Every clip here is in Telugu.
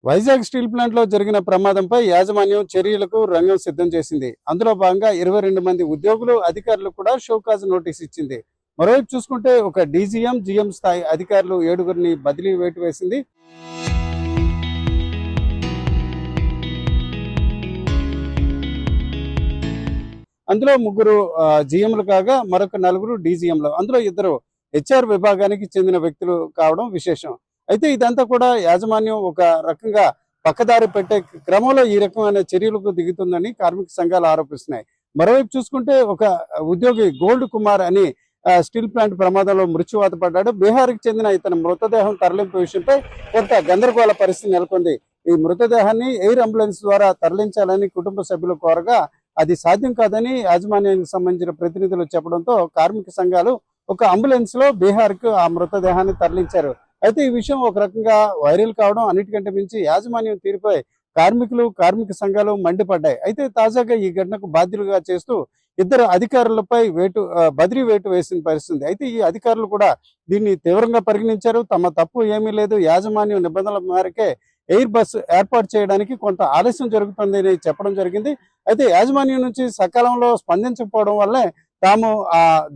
వైజాగ్ స్టీల్ ప్లాంట్ లో జరిగిన ప్రమాదంపై యాజమాన్యం చర్యలకు రంగం సిద్ధం చేసింది. అందులో భాగంగా 22 మంది ఉద్యోగులు, అధికారులు కూడా షోకాజ్ నోటీస్ ఇచ్చింది. మరోవైపు చూసుకుంటే ఒక డీజీఎం, జీఎం స్థాయి అధికారులు 7గురిని బదిలీ వేటు వేసింది. అందులో ముగ్గురు జీఎంలు కాగా మరొక నలుగురు డీజీఎంలు. అందులో ఇద్దరు హెచ్ఆర్ విభాగానికి చెందిన వ్యక్తులు కావడం విశేషం. అయితే ఇదంతా కూడా యాజమాన్యం ఒక రకంగా పక్కదారి పెట్టే క్రమంలో ఈ రకమైన చర్యలకు దిగుతుందని కార్మిక సంఘాలు ఆరోపిస్తున్నాయి. మరోవైపు చూసుకుంటే ఒక ఉద్యోగి గోల్డ్ కుమార్ అని స్టీల్ ప్లాంట్ ప్రమాదంలో మృత్యువాత పడ్డాడు. బీహార్కి చెందిన ఇతని మృతదేహం తరలింపు విషయంపై కొంత గందరగోళ పరిస్థితి నెలకొంది. ఈ మృతదేహాన్ని ఎయిర్ అంబులెన్స్ ద్వారా తరలించాలని కుటుంబ సభ్యులు కోరగా అది సాధ్యం కాదని యాజమాన్యానికి సంబంధించిన ప్రతినిధులు చెప్పడంతో కార్మిక సంఘాలు ఒక అంబులెన్స్ లో బీహార్ కు ఆ మృతదేహాన్ని తరలించారు. అయితే ఈ విషయం ఒక రకంగా వైరల్ కావడం, అన్నిటికంటే మించి యాజమాన్యం తీరుపై కార్మికులు, కార్మిక సంఘాలు మండిపడ్డాయి. అయితే తాజాగా ఈ ఘటనకు బాధ్యులుగా చేస్తూ ఇద్దరు అధికారులపై బదిలీ వేటు వేసిన పరిస్థితి. అయితే ఈ అధికారులు కూడా దీన్ని తీవ్రంగా పరిగణించారు. తమ తప్పు ఏమీ లేదు, యాజమాన్యం నిబంధనల మేరకే ఎయిర్ బస్ ఏర్పాటు చేయడానికి కొంత ఆలస్యం జరుగుతుందని చెప్పడం జరిగింది. అయితే యాజమాన్యం నుంచి సకాలంలో స్పందించకపోవడం వల్లే తాము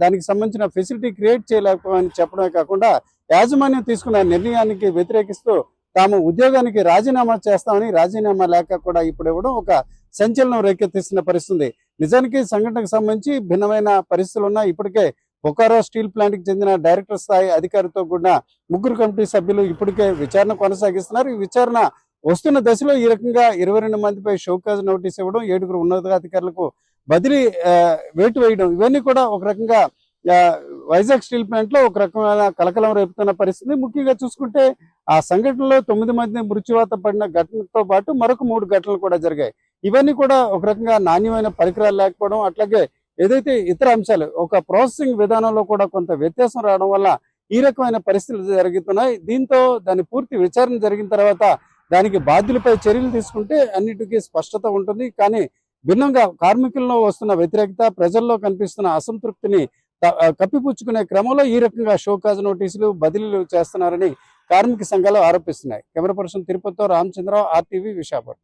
దానికి సంబంధించిన ఫెసిలిటీ క్రియేట్ చేయలేకపోవని చెప్పడమే కాకుండా యాజమాన్యం తీసుకున్న నిర్ణయానికి వ్యతిరేకిస్తూ తాము ఉద్యోగానికి రాజీనామా చేస్తామని రాజీనామా లేఖ కూడా ఇప్పుడు ఇవ్వడం ఒక సంచలనం రేకెత్తిస్తున్న పరిస్థితి. నిజానికి సంఘటనకు సంబంధించి భిన్నమైన పరిస్థితులు ఉన్నాయి. ఇప్పటికే బొకారో స్టీల్ ప్లాంట్ కి చెందిన డైరెక్టర్ స్థాయి అధికారితో కూడిన ముగ్గురు కమిటీ సభ్యులు ఇప్పటికే విచారణ కొనసాగిస్తున్నారు. ఈ విచారణ వస్తున్న దశలో ఈ రకంగా 22 మందిపై షోకాజ్ నోటీస్ ఇవ్వడం, 7గురు ఉన్నతాధికారులకు బదిలీ వేటు వేయడం, ఇవన్నీ కూడా ఒక రకంగా వైజాగ్ స్టీల్ ప్లాంట్ లో ఒక రకమైన కలకలం రేపుతున్న పరిస్థితి. ముఖ్యంగా చూసుకుంటే ఆ సంఘటనలో 9 మంది మృత్యువాత పడిన ఘటనతో పాటు మరొక 3 ఘటనలు కూడా జరిగాయి. ఇవన్నీ కూడా ఒక రకంగా నాణ్యమైన పరికరాలు లేకపోవడం, అట్లాగే ఏదైతే ఇతర అంశాలు ఒక ప్రాసెసింగ్ విధానంలో కూడా కొంత వ్యత్యాసం రావడం వల్ల ఈ రకమైన పరిస్థితులు జరుగుతున్నాయి. దీంతో దాని పూర్తి విచారణ జరిగిన తర్వాత దానికి బాధ్యులపై చర్యలు తీసుకుంటే అన్నిటికీ స్పష్టత ఉంటుంది. కానీ భిన్నంగా కార్మికుల్లో వస్తున్న వ్యతిరేకత, ప్రజల్లో కనిపిస్తున్న అసంతృప్తిని కప్పిపుచ్చుకునే క్రమంలో ఈ రకంగా షోకాజ్ నోటీసులు, బదిలీలు చేస్తున్నారని కార్మిక సంఘాలు ఆరోపిస్తున్నాయి. కెమెరా పర్సన్ తిరుపతితో రామచంద్రరావు, RTV, విశాఖపట్నం.